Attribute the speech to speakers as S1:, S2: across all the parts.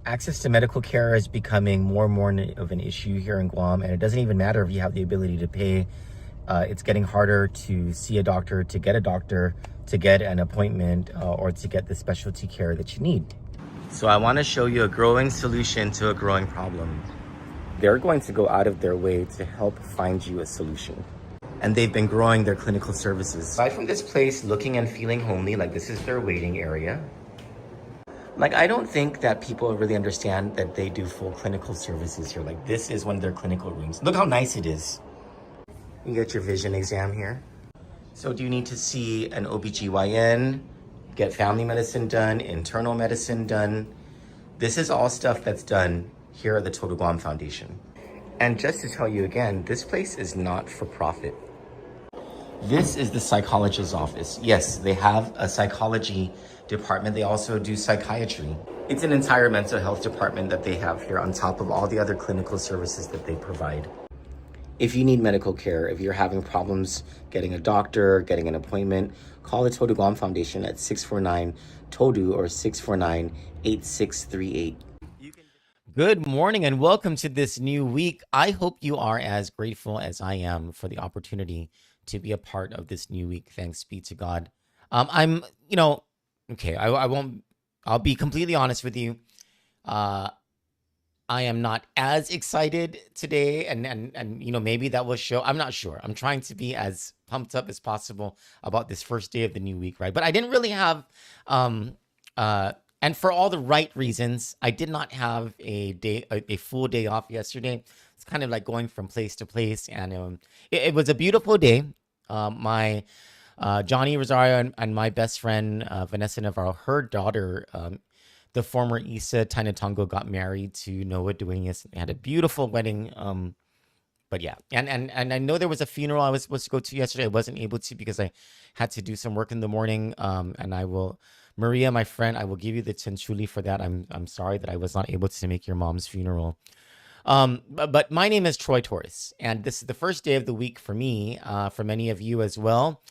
S1: Access to medical care is becoming more and more of an issue here in Guam, and it doesn't even matter if you have the ability to pay. It's getting harder to see a doctor, to get an appointment, or to get the specialty care that you need. So I want to show you a growing solution to a growing problem. They're going to go out of their way to help find you a solution. And they've been growing their clinical services. Aside from this place looking and feeling homely, like this is their waiting area. Like, I don't think that people really understand that they do full clinical services here. Like, this is one of their clinical rooms. Look how nice it is. You get your vision exam here. So do you need to see an OBGYN, get family medicine done, internal medicine done? This is all stuff that's done here at the Total Guam Foundation. And just to tell you again, this place is not for profit. This is the psychologist's office. Yes, they have a psychology department. They also do psychiatry. It's an entire mental health department that they have here on top of all the other clinical services that they provide. If you need medical care, if you're having problems getting a doctor, getting an appointment, call the Todu Guam Foundation at 649-TODU or 649-8638. Good morning and welcome to this new week. I hope you are as grateful as I am for the opportunity to be a part of this new week. Thanks be to God. I'll be completely honest with you. I am not as excited today, and maybe that will show. I'm not sure. I'm trying to be as pumped up as possible about this first day of the new week, right? But I didn't really have, and for all the right reasons, I did not have a full day off yesterday. It's kind of like going from place to place, and it was a beautiful day. My Johnny Rosario and my best friend Vanessa Navarro, her daughter, the former Isa Tainatongo, got married to Noah Duenas. They had a beautiful wedding. But yeah, and I know there was a funeral I was supposed to go to yesterday. I wasn't able to because I had to do some work in the morning. And I will, Maria, my friend, I will give you the chinchuli for that. I'm sorry that I was not able to make your mom's funeral. But my name is Troy Torres, and this is the first day of the week for me, for many of you as well.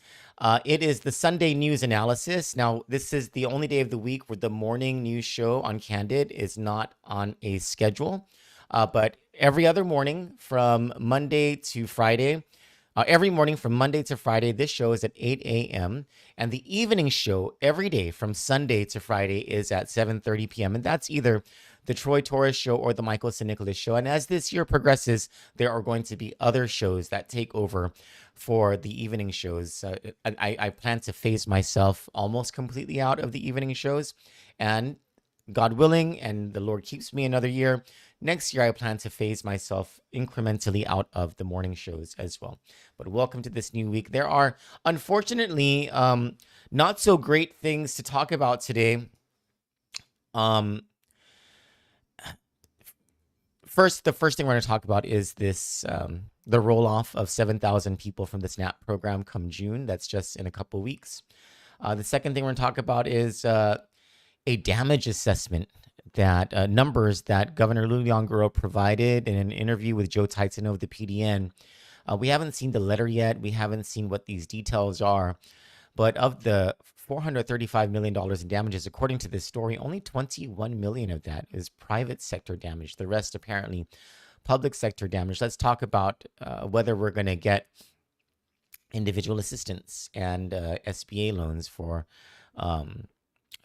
S1: It is the Sunday news analysis. Now, this is the only day of the week where the morning news show on Kandit is not on a schedule. But every other morning from Monday to Friday, this show is at 8 a.m. And the evening show every day from Sunday to Friday is at 7:30 p.m. And that's either the Troy Torres Show or the Michael St. Nicholas Show. And as this year progresses, there are going to be other shows that take over for the evening shows. I plan to phase myself almost completely out of the evening shows. And God willing, and the Lord keeps me another year, next year I plan to phase myself incrementally out of the morning shows as well. But welcome to this new week. There are, unfortunately, not so great things to talk about today. The first thing we're going to talk about is this, the roll-off of 7,000 people from the SNAP program come June. That's just in a couple weeks. The second thing we're going to talk about is a damage assessment that numbers that Governor Leon Guerrero provided in an interview with Joe Taitano of the PDN. We haven't seen the letter yet. We haven't seen what these details are. But of the $435 million in damages, according to this story, only $21 million of that is private sector damage. The rest apparently public sector damage. Let's talk about whether we're going to get individual assistance and SBA loans for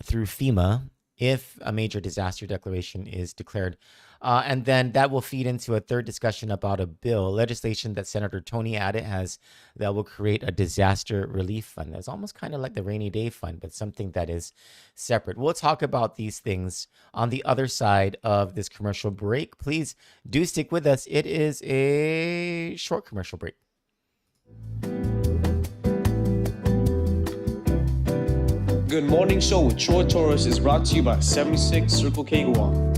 S1: through FEMA if a major disaster declaration is declared. And then that will feed into a third discussion about a bill, legislation that Senator Tony Addott has that will create a disaster relief fund. It's almost kind of like the rainy day fund, but something that is separate. We'll talk about these things on the other side of this commercial break. Please do stick with us. It is a short commercial break.
S2: Good Morning Show with Troy Torres is brought to you by 76 Circle K Guam.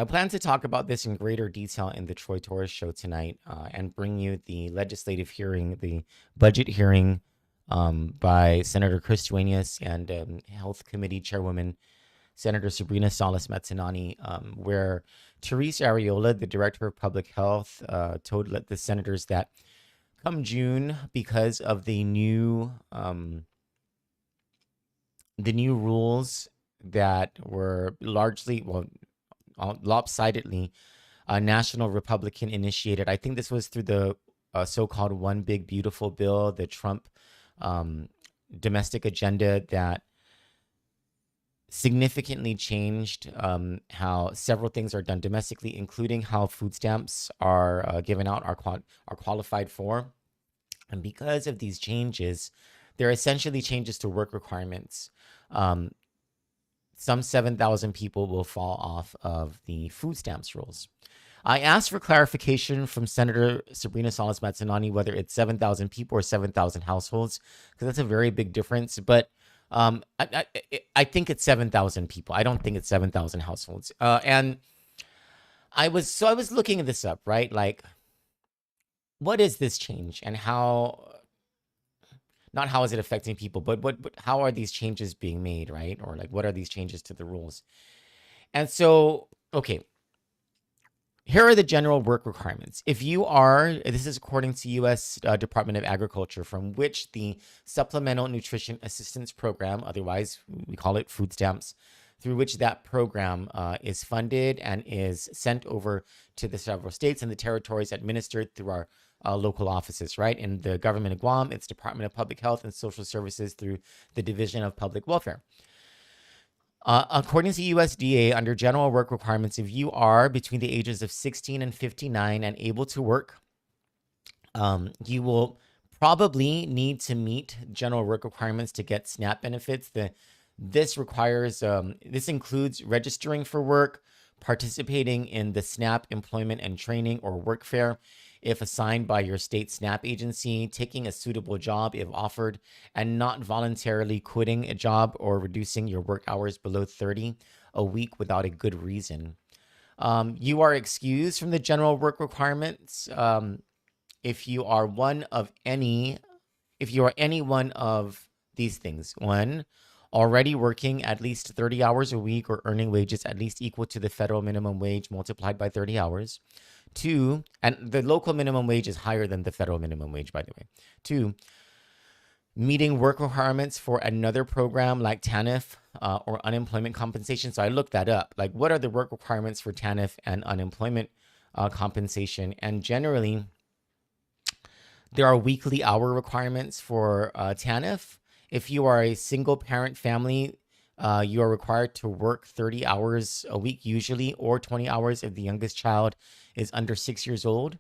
S1: I plan to talk about this in greater detail in the Troy Torres show tonight and bring you the legislative hearing, the budget hearing by Senator Chris Duenas and Health Committee Chairwoman Senator Sabrina Salas Matsinani, where Therese Areola, the Director of Public Health, told the senators that come June, because of the new rules that were largely, well, lopsidedly national Republican initiated. I think this was through the so-called One Big Beautiful Bill, the Trump domestic agenda that significantly changed how several things are done domestically, including how food stamps are given out, are qualified for. And because of these changes, there are essentially changes to work requirements. Some 7,000 people will fall off of the food stamps rules. I asked for clarification from Senator Sabrina Salas Matsinani whether it's 7,000 people or 7,000 households, because that's a very big difference. But I think it's 7,000 people. I don't think it's 7,000 households. And I was looking this up, right? Like, what is this change, and how? Not how is it affecting people, but how are these changes being made, right? Or like, what are these changes to the rules? And so, okay, here are the general work requirements. If you are, this is according to U.S. Department of Agriculture, from which the Supplemental Nutrition Assistance Program, otherwise we call it food stamps, through which that program is funded and is sent over to the several states and the territories administered through our local offices, right? In the government of Guam, it's Department of Public Health and Social Services through the Division of Public Welfare. According to USDA, under general work requirements, if you are between the ages of 16 and 59 and able to work, you will probably need to meet general work requirements to get SNAP benefits. This includes registering for work, participating in the SNAP employment and training or work fair, if assigned by your state SNAP agency, taking a suitable job if offered, and not voluntarily quitting a job or reducing your work hours below 30 a week without a good reason. You are excused from the general work requirements if you are any one of these things. One, already working at least 30 hours a week or earning wages at least equal to the federal minimum wage multiplied by 30 hours. Two, and the local minimum wage is higher than the federal minimum wage, by the way. Two, meeting work requirements for another program like TANF or unemployment compensation. So I looked that up. Like, what are the work requirements for TANF and unemployment compensation? And generally, there are weekly hour requirements for TANF. If you are a single parent family, you are required to work 30 hours a week usually, or 20 hours if the youngest child is under 6 years old.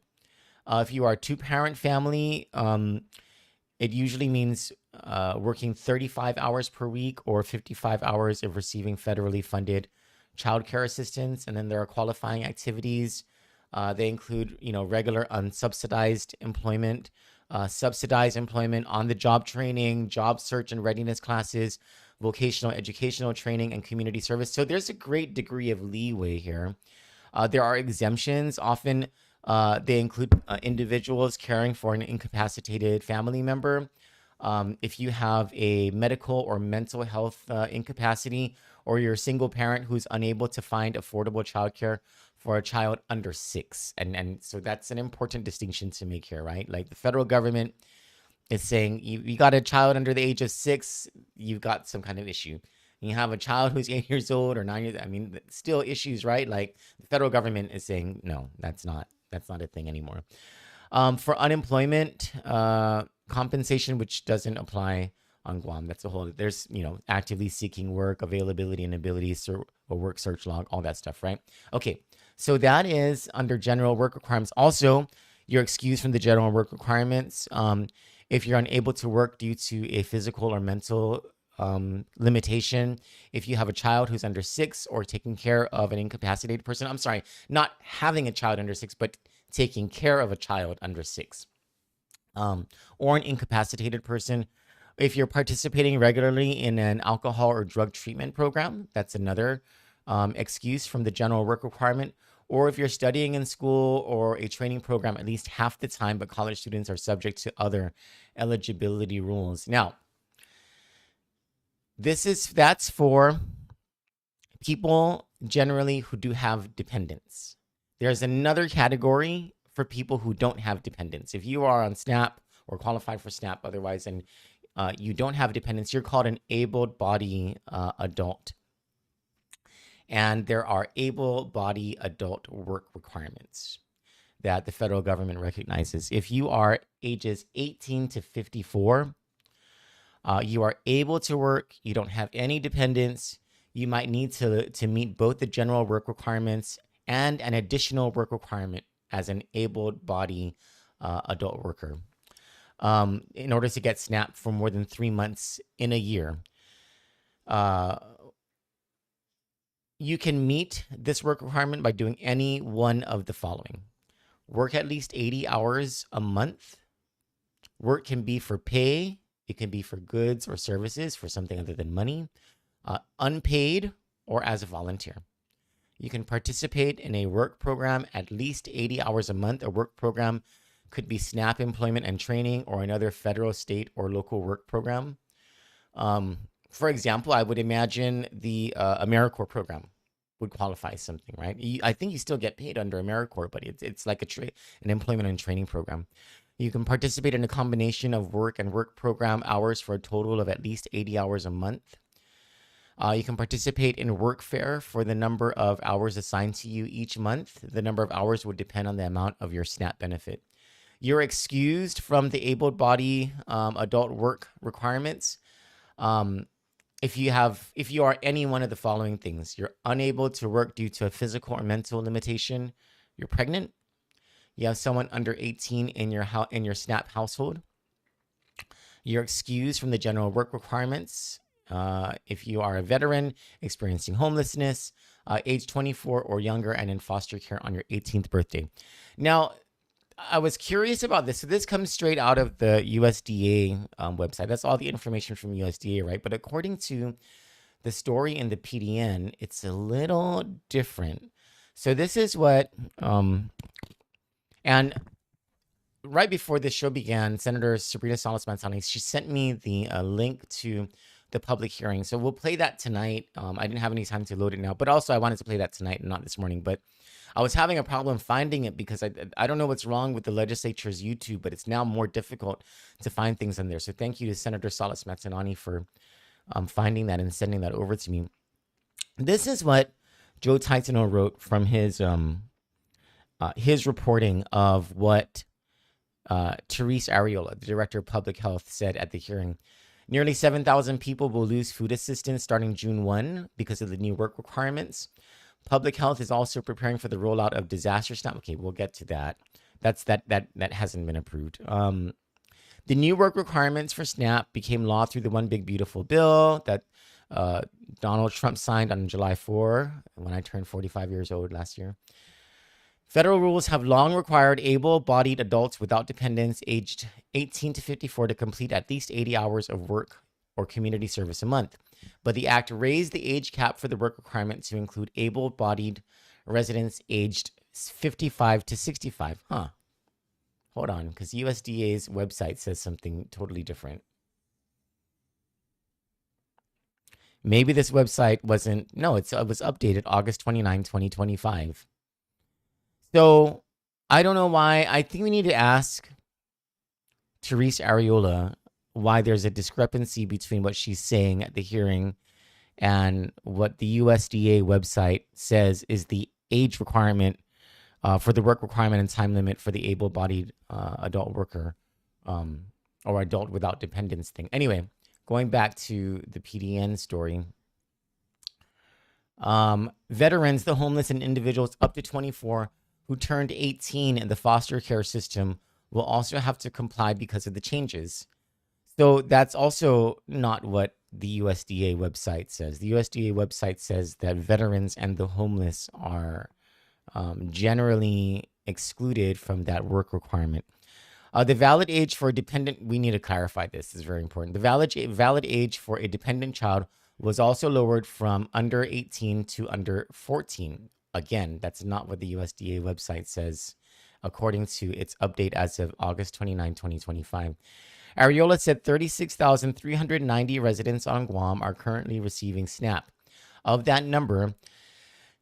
S1: If you are a two-parent family, it usually means working 35 hours per week or 55 hours if receiving federally funded childcare assistance. And then there are qualifying activities. They include, regular unsubsidized employment, subsidized employment, on-the-job training, job search and readiness classes, vocational educational training, and community service. So there's a great degree of leeway here. There are exemptions. Often they include individuals caring for an incapacitated family member. If you have a medical or mental health incapacity, or you're a single parent who's unable to find affordable childcare for a child under 6. And so that's an important distinction to make here, right? Like, the federal government is saying you got a child under the age of 6, you've got some kind of issue. You have a child who's 8 years old or 9 years, still issues, right? Like, the federal government is saying, no, that's not a thing anymore. For unemployment compensation, which doesn't apply on Guam, that's a whole, there's, actively seeking work, availability and ability, a work search log, all that stuff, right? Okay, so that is under general work requirements. Also, you're excused from the general work requirements if you're unable to work due to a physical or mental limitation. If you have a child who's under 6 or taking care of an incapacitated person, I'm sorry, not having a child under 6, but taking care of a child under 6, or an incapacitated person. If you're participating regularly in an alcohol or drug treatment program, that's another excuse from the general work requirement, or if you're studying in school or a training program at least half the time, but college students are subject to other eligibility rules. Now, that's for people generally who do have dependents. There's another category for people who don't have dependents. If you are on SNAP or qualified for SNAP otherwise, and you don't have dependents, you're called an able-bodied adult. And there are able-bodied adult work requirements that the federal government recognizes. If you are ages 18 to 54, you are able to work, you don't have any dependents, you might need to meet both the general work requirements and an additional work requirement as an able-bodied adult worker in order to get SNAP for more than 3 months in a year. You can meet this work requirement by doing any one of the following. Work at least 80 hours a month. Work can be for pay. It can be for goods or services, for something other than money. Unpaid or as a volunteer. You can participate in a work program at least 80 hours a month. A work program could be SNAP employment and training or another federal, state, or local work program. For example, I would imagine the AmeriCorps program would qualify as something, right? I think you still get paid under AmeriCorps, but it's like an employment and training program. You can participate in a combination of work and work program hours for a total of at least 80 hours a month. You can participate in workfare for the number of hours assigned to you each month. The number of hours would depend on the amount of your SNAP benefit. You're excused from the able-bodied adult work requirements if you are any one of the following things. You're unable to work due to a physical or mental limitation. You're pregnant. You have someone under 18 in your SNAP household. You're excused from the general work requirements. If you are a veteran experiencing homelessness, age 24 or younger, and in foster care on your 18th birthday. Now, I was curious about this. So this comes straight out of the USDA website. That's all the information from USDA, right? But according to the story in the PDN, it's a little different. So this is what, and right before this show began, Senator Sabrina Salas-Manzani, she sent me the link to the public hearing. So we'll play that tonight. I didn't have any time to load it now, but also I wanted to play that tonight and not this morning. But I was having a problem finding it because I don't know what's wrong with the legislature's YouTube, but it's now more difficult to find things on there. So thank you to Senator Salas-Manzani for finding that and sending that over to me. This is what Joe Titano wrote from his reporting of what Therese Arreola, the Director of Public Health, said at the hearing. Nearly 7,000 people will lose food assistance starting June 1 because of the new work requirements. Public Health is also preparing for the rollout of disaster SNAP. Okay, we'll get to that. That hasn't been approved. The new work requirements for SNAP became law through the One Big Beautiful Bill that Donald Trump signed on July 4, when I turned 45 years old last year. Federal rules have long required able-bodied adults without dependents aged 18 to 54 to complete at least 80 hours of work or community service a month. But the act raised the age cap for the work requirement to include able-bodied residents aged 55 to 65. Hold on, because USDA's website says something totally different. Maybe this website wasn't, no, it was updated August 29, 2025. So I don't know why. I think we need to ask Therese Arreola why there's a discrepancy between what she's saying at the hearing and what the USDA website says is the age requirement for the work requirement and time limit for the able-bodied adult worker or adult without dependents thing. Anyway, going back to the PDN story. Veterans, the homeless, and individuals up to 24 who turned 18 in the foster care system will also have to comply because of the changes. So that's also not what the USDA website says. The USDA website says that veterans and the homeless are generally excluded from that work requirement. The valid age for a dependent, we need to clarify this, is very important. The valid age for a dependent child was also lowered from under 18 to under 14. Again, that's not what the USDA website says, according to its update as of August 29, 2025. Arreola said 36,390 residents on Guam are currently receiving SNAP. Of that number,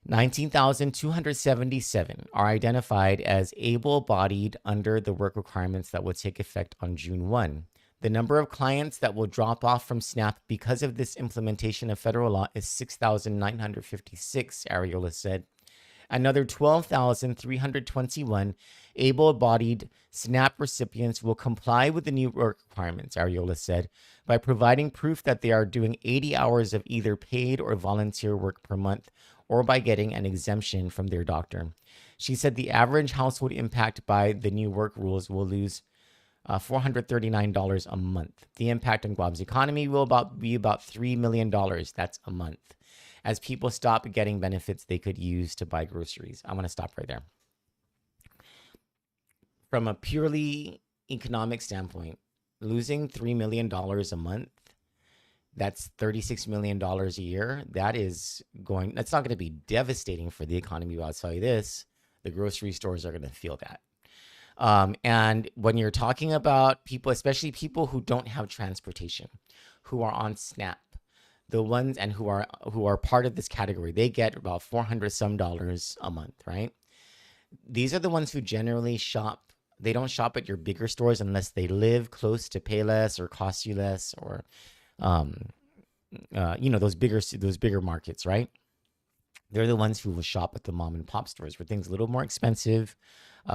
S1: 19,277 are identified as able-bodied under the work requirements that will take effect on June 1. The number of clients that will drop off from SNAP because of this implementation of federal law is 6,956, Arreola said. Another 12,321 able-bodied SNAP recipients will comply with the new work requirements, Arreola said, by providing proof that they are doing 80 hours of either paid or volunteer work per month, or by getting an exemption from their doctor. She said the average household impact by the new work rules will lose $439 a month. The impact on Guam's economy will be about $3 million. That's a month, as people stop getting benefits they could use to buy groceries. I'm going to stop right there. From a purely economic standpoint, losing $3 million a month, that's $36 million a year. That's not going to be devastating for the economy, but I'll tell you this, the grocery stores are going to feel that. And when you're talking about people, especially people who don't have transportation, who are on SNAP, the ones and who are part of this category, they get about $400 some a month, right? These are the ones who generally shop. They don't shop at your bigger stores unless they live close to Payless or cost you less, or those bigger markets, right? They're the ones who will shop at the mom and pop stores where things are a little more expensive,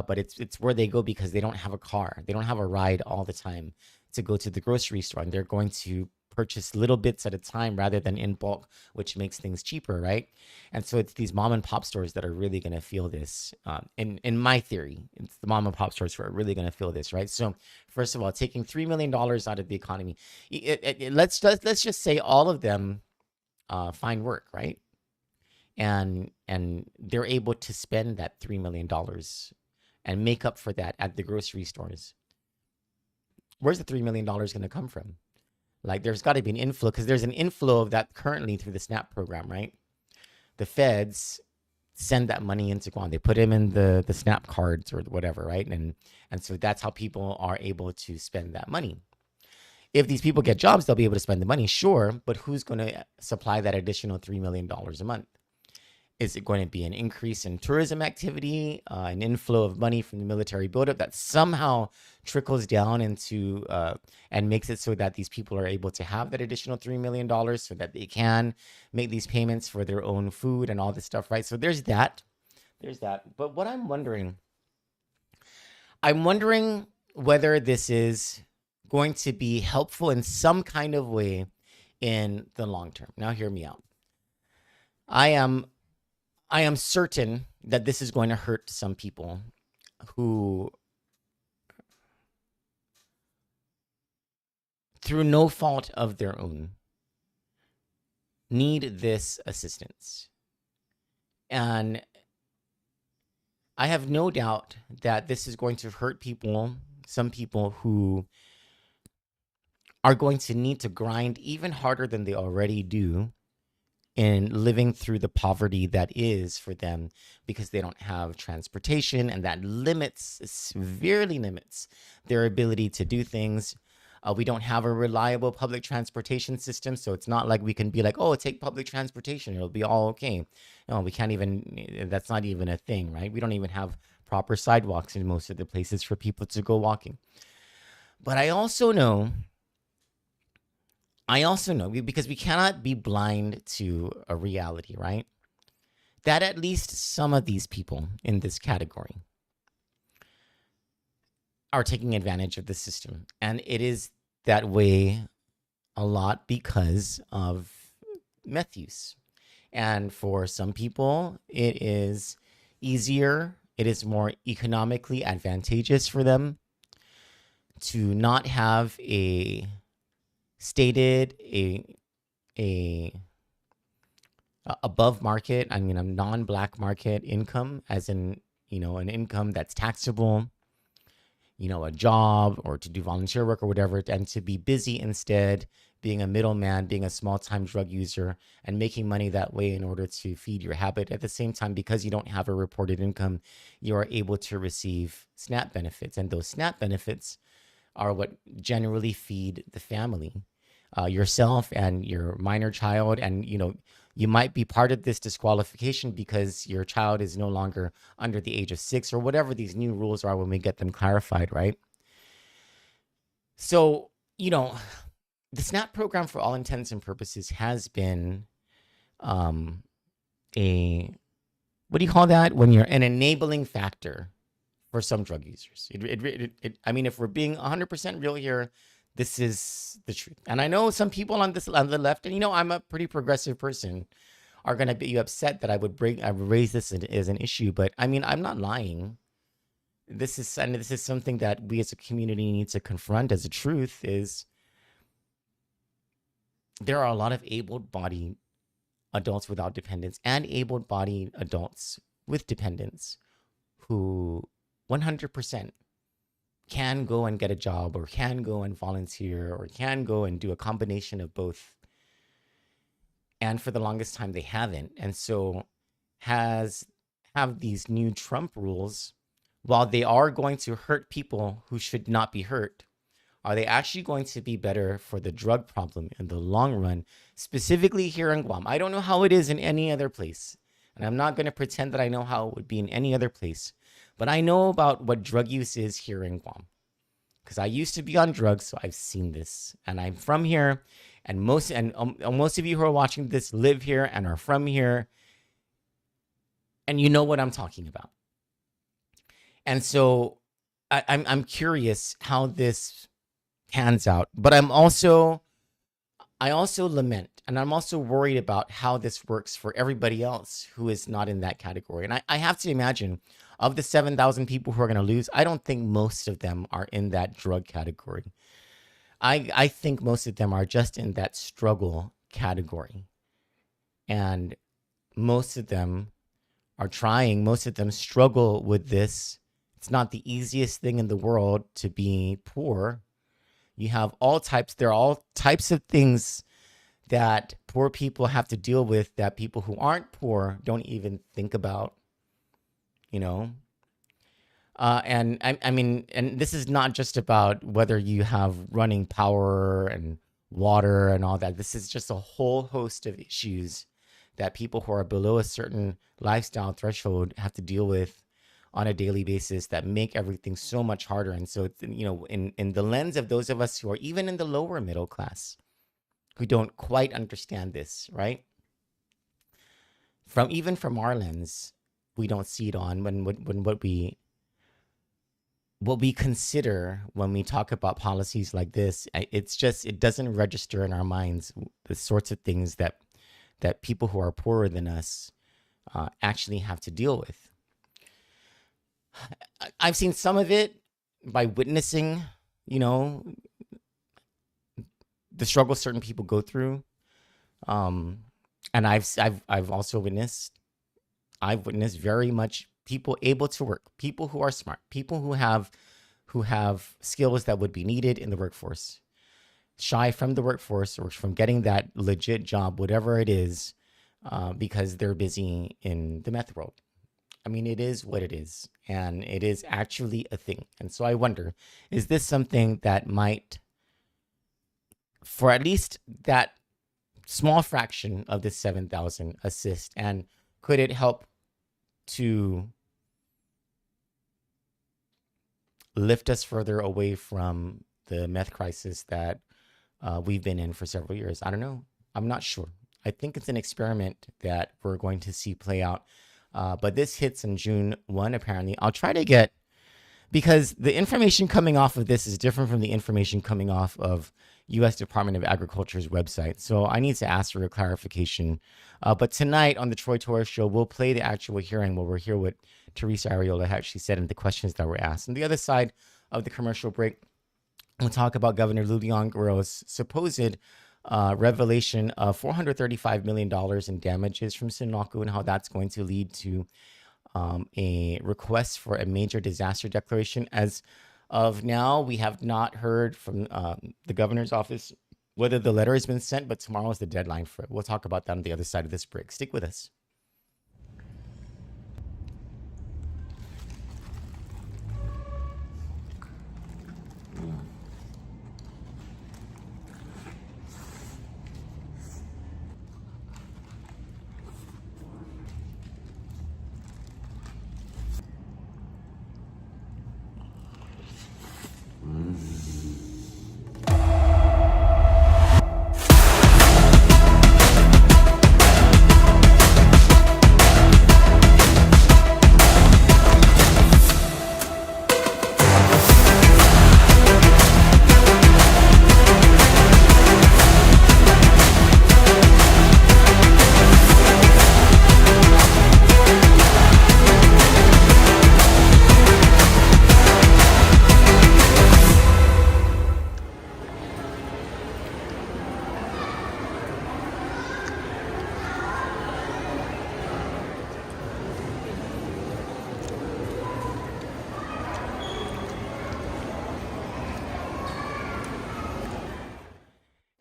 S1: but it's where they go because they don't have a car. They don't have a ride all the time to go to the grocery store, and they're going to purchase little bits at a time rather than in bulk, which makes things cheaper, right? And so it's these mom and pop stores that are really going to feel this. In my theory, it's the mom and pop stores who are really going to feel this, right? So first of all, taking $3 million out of the economy, let's just say all of them find work, right? And they're able to spend that $3 million and make up for that at the grocery stores. Where's the $3 million going to come from? Like, there's got to be an inflow, because there's an inflow of that currently through the SNAP program, right? The feds send that money into Guam. They put them in the SNAP cards or whatever, right? And so that's how people are able to spend that money. If these people get jobs, they'll be able to spend the money, sure, but who's going to supply that additional $3 million a month? Is it going to be an increase in tourism activity, an inflow of money from the military buildup that somehow trickles down into and makes it so that these people are able to have that additional $3 million so that they can make these payments for their own food and all this stuff, right? So there's that. But what I'm wondering whether this is going to be helpful in some kind of way in the long term. Now, hear me out. I am certain that this is going to hurt some people who, through no fault of their own, need this assistance. And I have no doubt that this is going to hurt people, some people who are going to need to grind even harder than they already do in living through the poverty that is for them, because they don't have transportation, and that severely limits their ability to do things. We don't have a reliable public transportation system, so it's not like we can be like, oh, take public transportation, it'll be all okay. No, we can't even, that's not even a thing, right? We don't even have proper sidewalks in most of the places for people to go walking. But I also know, because we cannot be blind to a reality, right? That at least some of these people in this category are taking advantage of the system. And it is that way a lot because of meth use. And for some people, it is easier, it is more economically advantageous for them to not have a stated a above market, a non-black market income, as in, an income that's taxable.
S3: a job or to do volunteer work or whatever, and to be busy instead, being a middleman, being a small-time drug user, and making money that way in order to feed your habit. At the same time, because you don't have a reported income, you are able to receive SNAP benefits. And those SNAP benefits are what generally feed the family, yourself and your minor child. And, you might be part of this disqualification because your child is no longer under the age of 6 or whatever these new rules are when we get them clarified, right? So, the SNAP program, for all intents and purposes, has been a, what do you call that? When you're an enabling factor for some drug users. I mean, if we're being 100% real here, this is the truth. And I know some people on the left, and I'm a pretty progressive person, are going to be upset that I would raise this as an issue. But I mean, I'm not lying. This is something that we as a community need to confront as a truth. Is there are a lot of able-bodied adults without dependents and able-bodied adults with dependents who 100% can go and get a job, or can go and volunteer, or can go and do a combination of both. And for the longest time, they haven't. And so have these new Trump rules, while they are going to hurt people who should not be hurt, are they actually going to be better for the drug problem in the long run, specifically here in Guam? I don't know how it is in any other place, and I'm not going to pretend that I know how it would be in any other place. But I know about what drug use is here in Guam, because I used to be on drugs, so I've seen this. And I'm from here, and most of you who are watching this live here and are from here, and you know what I'm talking about. And so I'm curious how this pans out. But I also lament, and I'm also worried about how this works for everybody else who is not in that category. And I have to imagine, of the 7,000 people who are going to lose, I don't think most of them are in that drug category. I think most of them are just in that struggle category. And most of them are trying, most of them struggle with this. It's not the easiest thing in the world to be poor. You have there are all types of things that poor people have to deal with that people who aren't poor don't even think about, and I mean, and this is not just about whether you have running power and water and all that. This is just a whole host of issues that people who are below a certain lifestyle threshold have to deal with on a daily basis that make everything so much harder. And so, in the lens of those of us who are even in the lower middle class, who don't quite understand this, right? From our lens, we don't see it on when what we consider when we talk about policies like this. It doesn't register in our minds the sorts of things that people who are poorer than us actually have to deal with. I've seen some of it by witnessing, the struggle certain people go through, and I've also witnessed very much people able to work, people who are smart, people who have skills that would be needed in the workforce, shy from the workforce or from getting that legit job, whatever it is, because they're busy in the meth world. I mean, it is what it is, and it is actually a thing. And so I wonder, is this something that might, for at least that small fraction of the 7,000, assist? And could it help to lift us further away from the meth crisis that we've been in for several years? I don't know. I'm not sure. I think it's an experiment that we're going to see play out. But this hits on June 1, apparently. I'll try to get, because the information coming off of this is different from the information coming off of U.S. Department of Agriculture's website. So I need to ask for a clarification. But tonight on the Troy Torres Show, we'll play the actual hearing where we'll hear what Teresa Arreola actually said and the questions that were asked. On the other side of the commercial break, we'll talk about Governor Leon Guerrero's supposed revelation of $435 million in damages from Sinaku and how that's going to lead to a request for a major disaster declaration. As of now. We have not heard from the governor's office whether the letter has been sent, but tomorrow is the deadline for it. We'll talk about that on the other side of this break. Stick with us.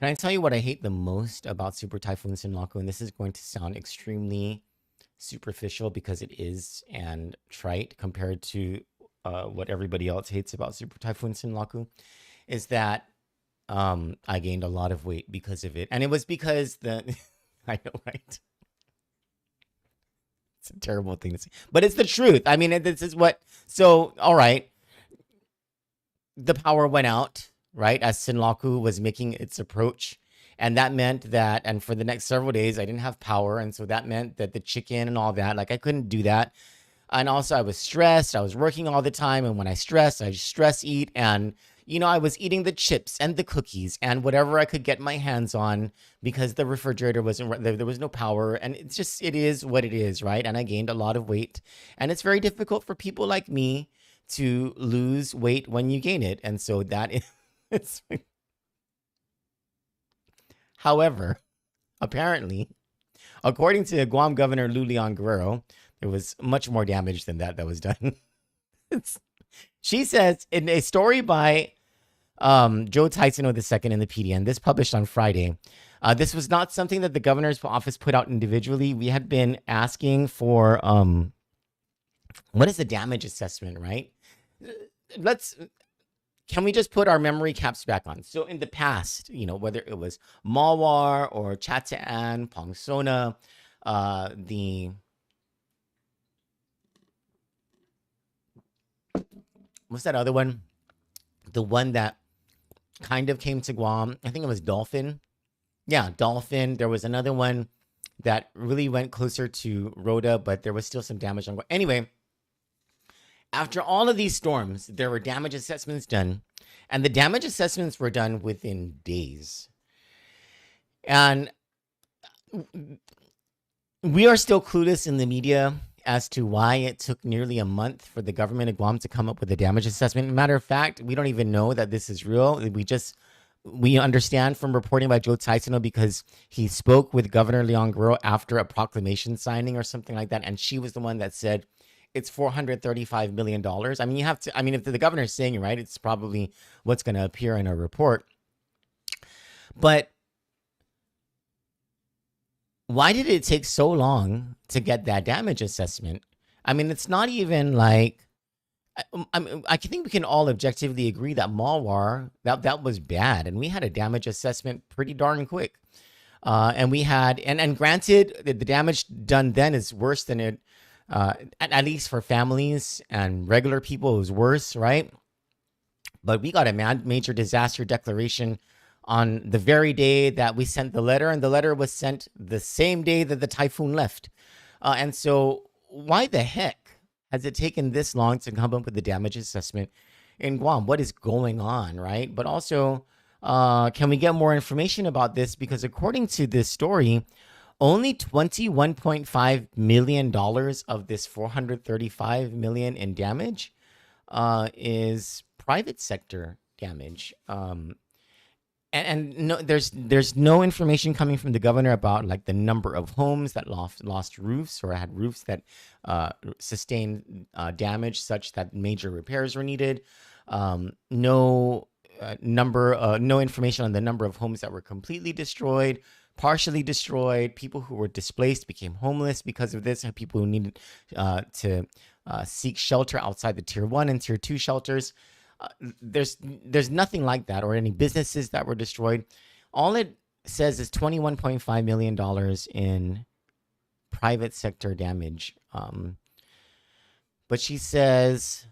S3: Can I tell you what I hate the most about Super Typhoon Sinlaku? And this is going to sound extremely superficial because it is and trite compared to what everybody else hates about Super Typhoon Sinlaku, is that I gained a lot of weight because of it. And it was because I know, right? It's a terrible thing to say, but it's the truth. I mean, this is what, so, all right. The power went out, right, as Sinlaku was making its approach. And that meant that, and for the next several days, I didn't have power. And so that meant that the chicken and all that, like I couldn't do that. And also I was stressed. I was working all the time. And when I stress eat. And, you know, I was eating the chips and the cookies and whatever I could get my hands on because the refrigerator wasn't, there was no power. And it's just, it is what it is, right? And I gained a lot of weight. And it's very difficult for people like me to lose weight when you gain it. And so that is, it's, however, apparently, according to Guam Governor Leon Guerrero, there was much more damage than that was done. She says in a story by Joe Tyson II in the PDN, this published on Friday, this was not something that the governor's office put out individually. We had been asking for what is the damage assessment, right? Can we just put our memory caps back on? So in the past, you know, whether it was Malwar or Chataan, Pongsona, what's that other one? The one that kind of came to Guam. I think it was Dolphin. Yeah, Dolphin. There was another one that really went closer to Rhoda, but there was still some damage on Guam. Anyway, after all of these storms, there were damage assessments done, and the damage assessments were done within days. And we are still clueless in the media as to why it took nearly a month for the government of Guam to come up with a damage assessment. Matter of fact, we don't even know that this is real. We understand from reporting by Joe Tyson because he spoke with Governor Leon Guerrero after a proclamation signing or something like that, and she was the one that said, it's $435 million. I mean, if the governor is saying it, right, it's probably what's going to appear in a report. But why did it take so long to get that damage assessment? I mean, it's not even like, I think we can all objectively agree that Malwar, that was bad. And we had a damage assessment pretty darn quick. And we had, and granted, the damage done then is worse than it, at least for families and regular people, it was worse, right? But we got a major disaster declaration on the very day that we sent the letter, and the letter was sent the same day that the typhoon left. And so why the heck has it taken this long to come up with the damage assessment in Guam? What is going on, right? But also, can we get more information about this? Because according to this story, only $21.5 million of this $435 million in damage is private sector damage. And no, there's no information coming from the governor about like the number of homes that lost roofs or had roofs that sustained damage such that major repairs were needed. No no information on the number of homes that were completely destroyed, partially destroyed. People who were displaced became homeless because of this, and people who needed to seek shelter outside the tier 1 and tier 2 shelters. There's nothing like that, or any businesses that were destroyed. All it says is $21.5 million in private sector damage. But she says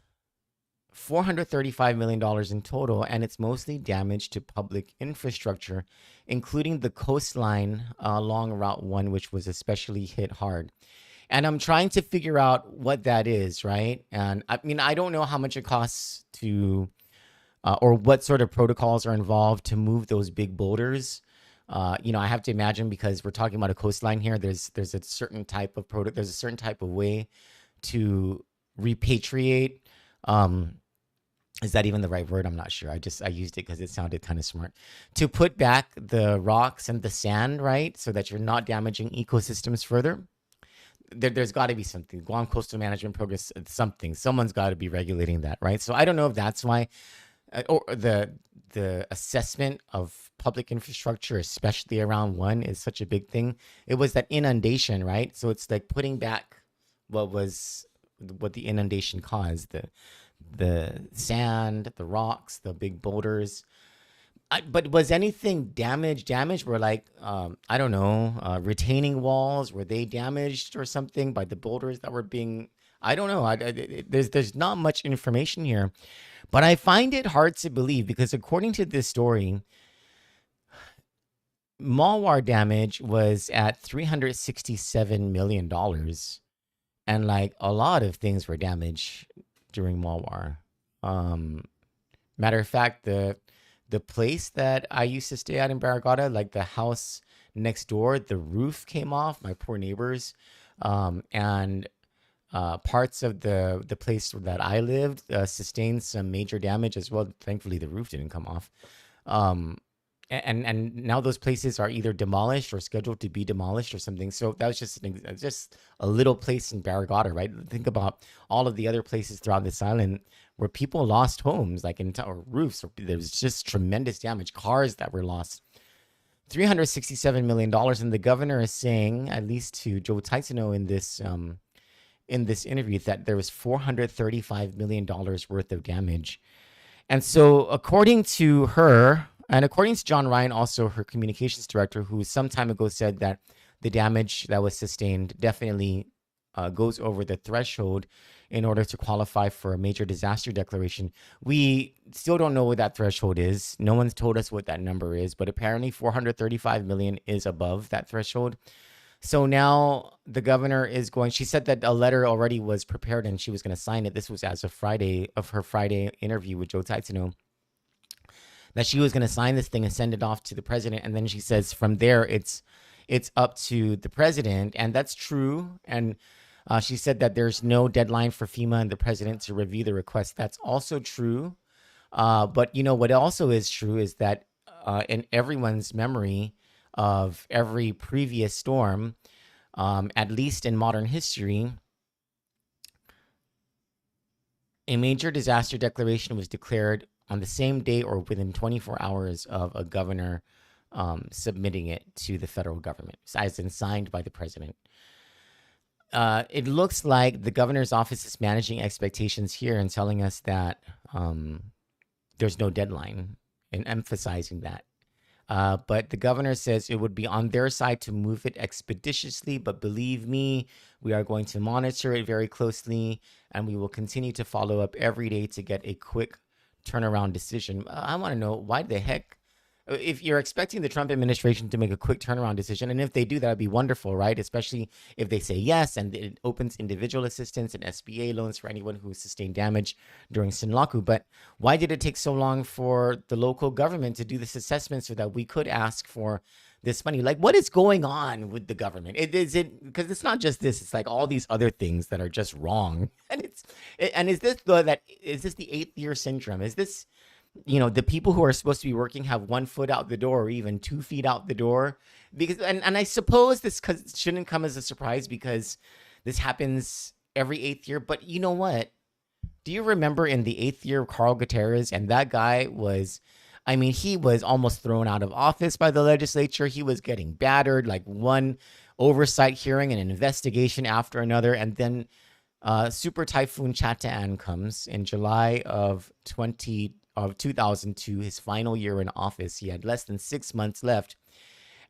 S3: $435 million in total, and it's mostly damage to public infrastructure, including the coastline along Route 1, which was especially hit hard. And I'm trying to figure out what that is, right? And I mean, I don't know how much it costs to, or what sort of protocols are involved to move those big boulders. I have to imagine, because we're talking about a coastline here, there's a certain type of there's a certain type of way to repatriate. Is that even the right word? I'm not sure. I used it because it sounded kind of smart. To put back the rocks and the sand, right? So that you're not damaging ecosystems further. There's got to be something. Guam Coastal Management Program, something. Someone's got to be regulating that, right? So I don't know if that's why, or the assessment of public infrastructure, especially around 1, is such a big thing. It was that inundation, right? So it's like putting back what the inundation caused, the sand, the rocks, the big boulders. But was anything damaged? Were like, I don't know, retaining walls, were they damaged or something by the boulders that were being, I don't know. There's not much information here, but I find it hard to believe, because according to this story, Malwar damage was at $367 million. And like a lot of things were damaged during Malwar. Matter of fact, the place that I used to stay at in Barragata, like the house next door, the roof came off, my poor neighbors. And parts of the place that I lived sustained some major damage as well. Thankfully, the roof didn't come off. And now those places are either demolished or scheduled to be demolished or something. So that was just a little place in Barragata, right? Think about all of the other places throughout this island where people lost homes, like or roofs, or there was just tremendous damage, cars that were lost. $367 million, and the governor is saying, at least to Joe Taitsino in this interview, that there was $435 million worth of damage. And so according to her, and according to John Ryan, also her communications director, who some time ago said that the damage that was sustained definitely goes over the threshold in order to qualify for a major disaster declaration. We still don't know what that threshold is. No one's told us what that number is, but apparently 435 million is above that threshold. So now the governor is going, she said that a letter already was prepared and she was going to sign it. This was as of her Friday interview with Joe Taitsino, that she was going to sign this thing and send it off to the president. And then she says from there, it's up to the president. And that's true. And she said that there's no deadline for FEMA and the president to review the request. That's also true. But what also is true is that in everyone's memory of every previous storm, at least in modern history, a major disaster declaration was declared on the same day or within 24 hours of a governor submitting it to the federal government, as in signed by the president. It looks like the governor's office is managing expectations here and telling us that there's no deadline, and emphasizing that. But the governor says it would be on their side to move it expeditiously, but believe me, we are going to monitor it very closely, and we will continue to follow up every day to get a quick turnaround decision. I want to know, why the heck, if you're expecting the Trump administration to make a quick turnaround decision, and if they do, that'd be wonderful, right? Especially if they say yes, and it opens individual assistance and SBA loans for anyone who sustained damage during Sinlaku. But why did it take so long for the local government to do this assessment so that we could ask for this money? Like, what is going on with the government? Because it's not just this; it's like all these other things that are just wrong. And is this the 8th year syndrome? Is this, the people who are supposed to be working have 1 foot out the door, or even 2 feet out the door? Because and I suppose this shouldn't come as a surprise, because this happens every 8th year. But you know what? Do you remember in the 8th year of Carl Gutierrez? And that guy was, I mean, he was almost thrown out of office by the legislature. He was getting battered, like one oversight hearing and an investigation after another. And then Super Typhoon Chataan comes in July of 2002, his final year in office. He had less than 6 months left.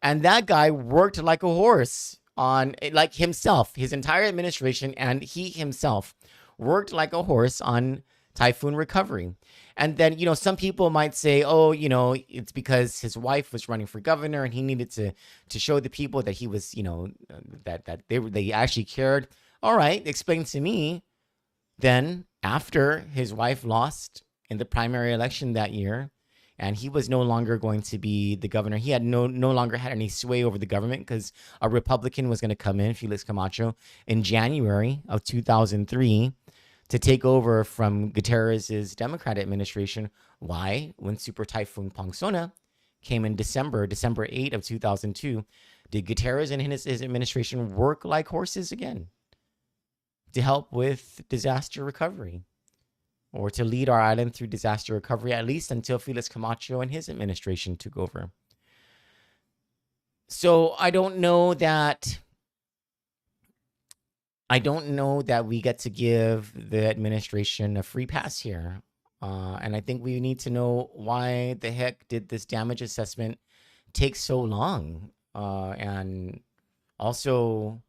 S3: And that guy worked like a horse on, like himself, his entire administration, and he himself worked like a horse on typhoon recovery. And then, some people might say, oh, it's because his wife was running for governor and he needed to show the people that he was, that they actually cared. All right, explain to me then, after his wife lost in the primary election that year, and he was no longer going to be the governor. He had no longer had any sway over the government because a Republican was going to come in, Felix Camacho, in January of 2003 to take over from Gutierrez's Democrat administration. Why? When Super Typhoon Pongsona came in December 8 of 2002, did Gutierrez and his administration work like horses again to help with disaster recovery, or to lead our island through disaster recovery, at least until Felix Camacho and his administration took over? So I don't know that we get to give the administration a free pass here. And I think we need to know why the heck did this damage assessment take so long? And also,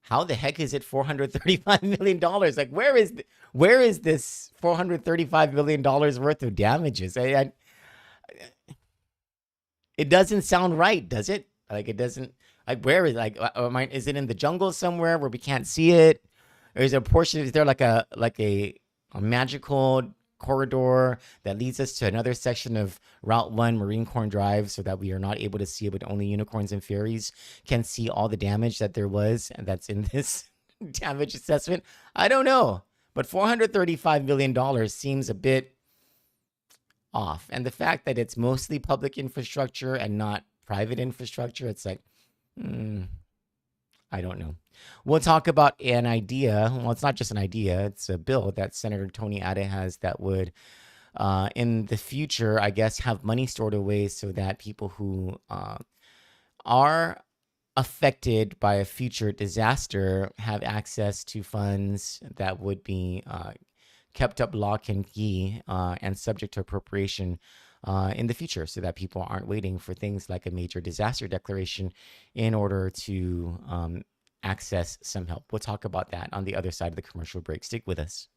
S3: how the heck is it $435 million? Like, where is this $435 million worth of damages? It doesn't sound right, does it? Like, it doesn't. Like, where is, like, is it in the jungle somewhere where we can't see it? Or is there a portion? Is there like a magical corridor that leads us to another section of Route 1 Marine Corps Drive so that we are not able to see it, but only unicorns and fairies can see all the damage that there was and that's in this damage assessment? I don't know. But $435 million seems a bit off. And the fact that it's mostly public infrastructure and not private infrastructure, it's like, I don't know. We'll talk about an idea. Well, it's not just an idea. It's a bill that Senator Tony Ade has that would, in the future, I guess, have money stored away so that people who are affected by a future disaster have access to funds that would be kept up lock and key and subject to appropriation in the future, so that people aren't waiting for things like a major disaster declaration in order to access some help. We'll talk about that on the other side of the commercial break. Stick with us.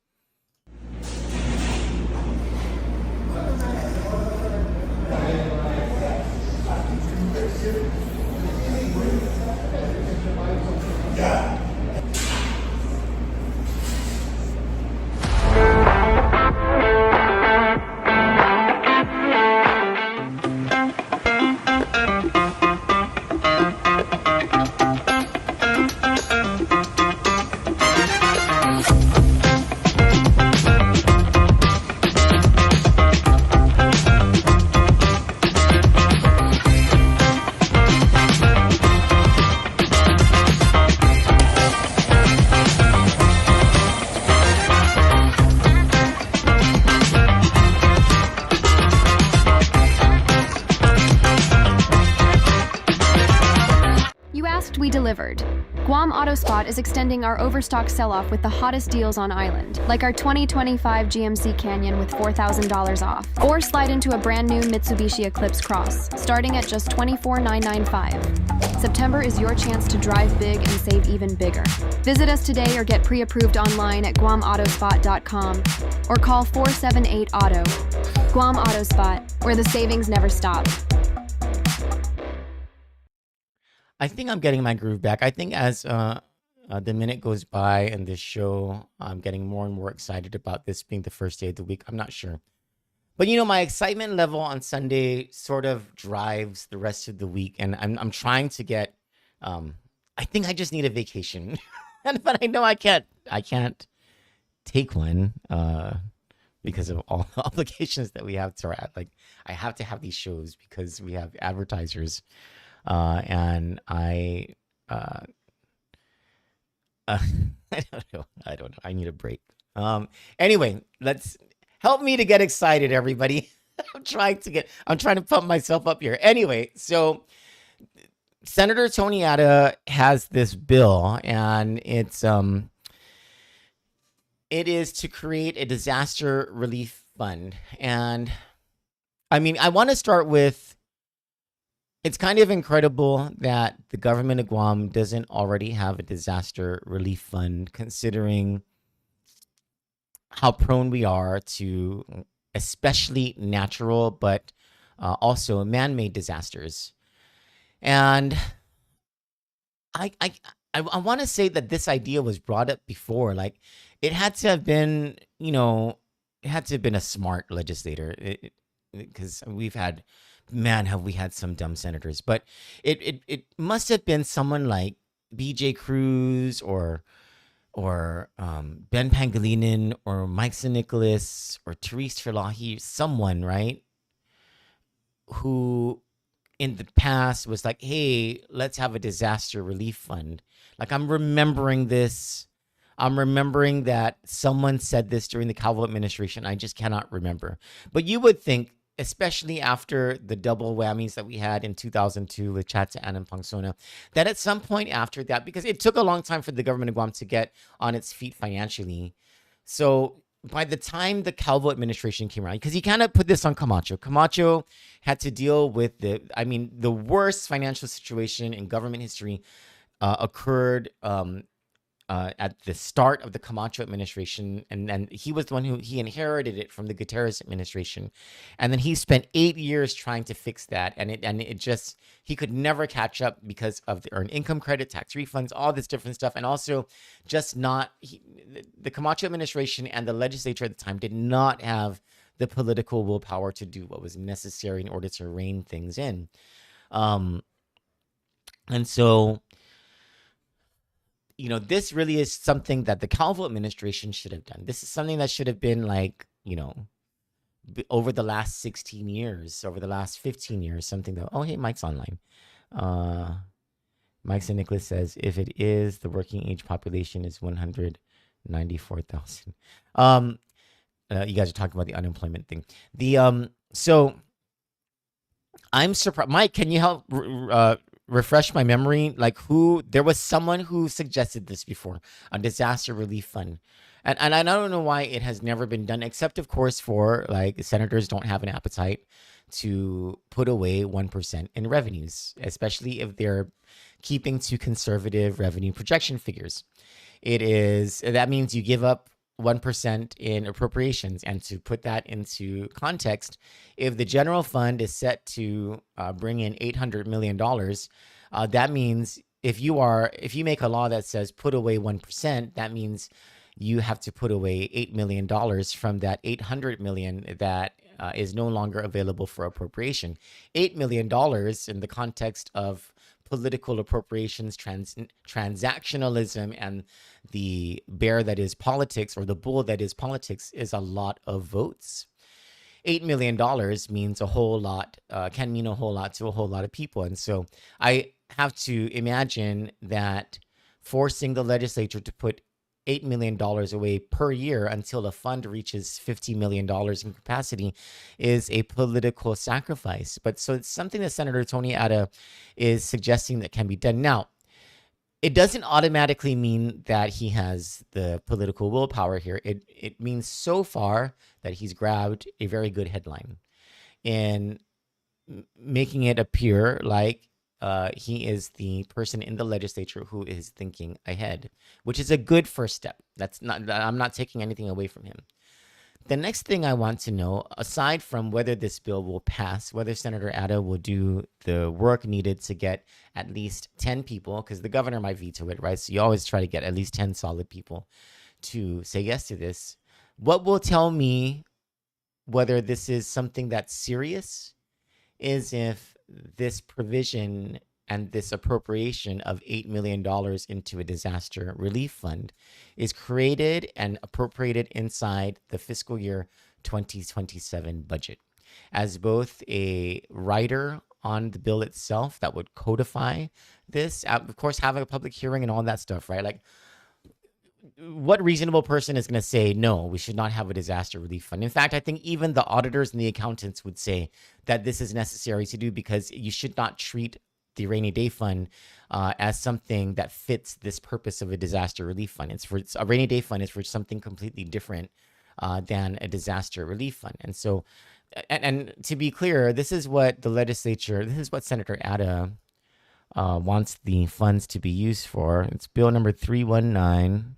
S4: We delivered. Guam AutoSpot is extending our overstock sell-off with the hottest deals on island, like our 2025 GMC Canyon with $4,000 off. Or slide into a brand new Mitsubishi Eclipse Cross, starting at just $24,995. September is your chance to drive big and save even bigger. Visit us today or get pre-approved online at guamautospot.com or call 478-AUTO. Guam AutoSpot, where the savings never stop.
S3: I think I'm getting my groove back. I think as the minute goes by in this show, I'm getting more and more excited about this being the first day of the week. I'm not sure. But, my excitement level on Sunday sort of drives the rest of the week. And I'm trying to get, I think I just need a vacation. But I know I can't take one because of all the obligations that we have to, like, I have to have these shows because we have advertisers. And I don't know. I need a break. Anyway, let's help me to get excited, everybody. I'm trying to pump myself up here. Anyway, so Senator Tony Atta has this bill, and it is to create a disaster relief fund. And I mean, I want to start with, it's kind of incredible that the government of Guam doesn't already have a disaster relief fund, considering how prone we are to especially natural, but also man-made disasters. And I want to say that this idea was brought up before. Like, it had to have been, it had to have been a smart legislator, because we've had, man, have we had some dumb senators. But it must have been someone like B.J. Cruz or Ben Pangilinan or Mike St. Nicholas or Therese Terlahi, someone, right, who in the past was like, hey, let's have a disaster relief fund. Like, I'm remembering this. I'm remembering that someone said this during the Calvo administration. I just cannot remember. But you would think, especially after the double whammies that we had in 2002 with Chatsaan and Pangsona, that at some point after that, because it took a long time for the government of Guam to get on its feet financially. So by the time the Calvo administration came around, because you cannot put this on Camacho. Camacho had to deal with the worst financial situation in government history occurred at the start of the Camacho administration, and he was the one who inherited it from the Gutierrez administration, and then he spent 8 years trying to fix that, and it just, he could never catch up because of the earned income credit, tax refunds, all this different stuff, and also just the Camacho administration and the legislature at the time did not have the political willpower to do what was necessary in order to rein things in, and so, this really is something that the Calvo administration should have done. This is something that should have been like, over the last 16 years, over the last 15 years, something that, oh, hey, Mike's online. Mike St. Nicholas says, if it is, the working age population is 194,000. You guys are talking about the unemployment thing. So I'm surprised. Mike, can you help refresh my memory? Like, there was someone who suggested this before, a disaster relief fund. And I don't know why it has never been done, except of course for, like, senators don't have an appetite to put away 1% in revenues, especially if they're keeping to conservative revenue projection figures. That means you give up 1% in appropriations. And to put that into context, if the general fund is set to bring in $800 million, that means if you make a law that says put away 1%, that means you have to put away $8 million from that $800 million that is no longer available for appropriation. $8 million in the context of political appropriations, transactionalism, and the bear that is politics, or the bull that is politics, is a lot of votes. $8 million means a whole lot, can mean a whole lot to a whole lot of people. And so I have to imagine that forcing the legislature to put $8 million away per year until the fund reaches $50 million in capacity is a political sacrifice. But so it's something that Senator Tony Atta is suggesting that can be done. Now, it doesn't automatically mean that he has the political willpower here. It means so far that he's grabbed a very good headline in making it appear like he is the person in the legislature who is thinking ahead, which is a good first step. I'm not taking anything away from him. The next thing I want to know, aside from whether this bill will pass, whether Senator Atta will do the work needed to get at least 10 people, because the governor might veto it, right? So you always try to get at least 10 solid people to say yes to this. What will tell me whether this is something that's serious is if this provision and this appropriation of $8 million into a disaster relief fund is created and appropriated inside the fiscal year 2027 budget. As both a writer on the bill itself that would codify this, of course, having a public hearing and all that stuff, right? Like, what reasonable person is going to say, no, we should not have a disaster relief fund? In fact, I think even the auditors and the accountants would say that this is necessary to do, because you should not treat the rainy day fund as something that fits this purpose of a disaster relief fund. It's a rainy day fund is for something completely different than a disaster relief fund. And so, and to be clear, this is what the legislature, this is what Senator Ada wants the funds to be used for. It's bill number 319.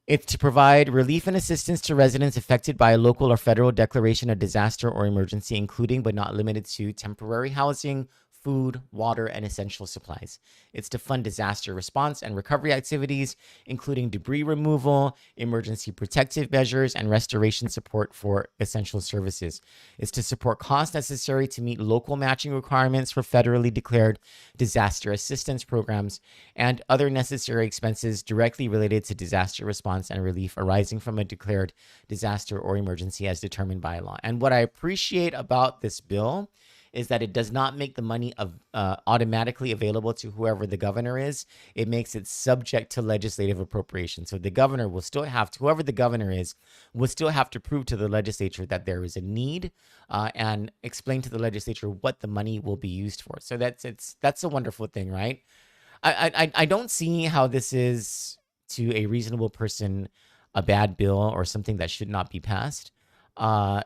S3: It's to provide relief and assistance to residents affected by a local or federal declaration of disaster or emergency, including but not limited to temporary housing, food, water, and essential supplies. It's to fund disaster response and recovery activities, including debris removal, emergency protective measures, and restoration support for essential services. It's to support costs necessary to meet local matching requirements for federally declared disaster assistance programs and other necessary expenses directly related to disaster response and relief arising from a declared disaster or emergency as determined by law. And what I appreciate about this bill is that it does not make the money automatically available to whoever the governor is. It makes it subject to legislative appropriation. So the governor will still have to, whoever the governor is, will still have to prove to the legislature that there is a need and explain to the legislature what the money will be used for. So that's a wonderful thing, right? I don't see how this is, to a reasonable person, a bad bill or something that should not be passed.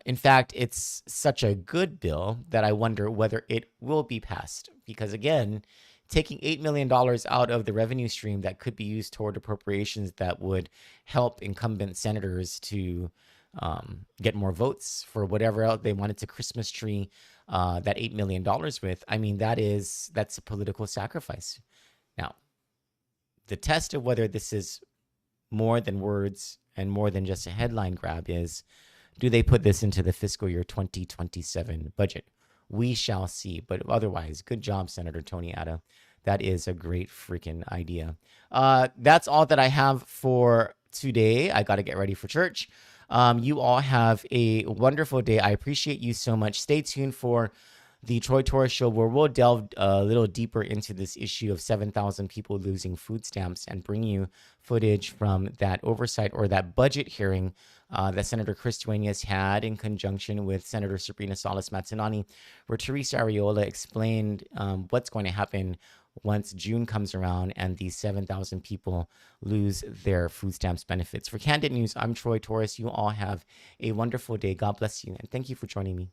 S3: In fact, it's such a good bill that I wonder whether it will be passed. Because again, taking $8 million out of the revenue stream that could be used toward appropriations that would help incumbent senators to get more votes for whatever else they wanted to Christmas tree that $8 million with. I mean, that's a political sacrifice. Now, the test of whether this is more than words and more than just a headline grab is, do they put this into the fiscal year 2027 budget? We shall see. But otherwise, good job, Senator Tony Ada. That is a great freaking idea. That's all that I have for today. I got to get ready for church. You all have a wonderful day. I appreciate you so much. Stay tuned for the Troy Torres Show, where we'll delve a little deeper into this issue of 7,000 people losing food stamps and bring you footage from that oversight or that budget hearing that Senator Chris Duenas had in conjunction with Senator Sabrina Salas-Mazzanani, where Teresa Arreola explained what's going to happen once June comes around and these 7,000 people lose their food stamps benefits. For Kandit News, I'm Troy Torres. You all have a wonderful day. God bless you, and thank you for joining me.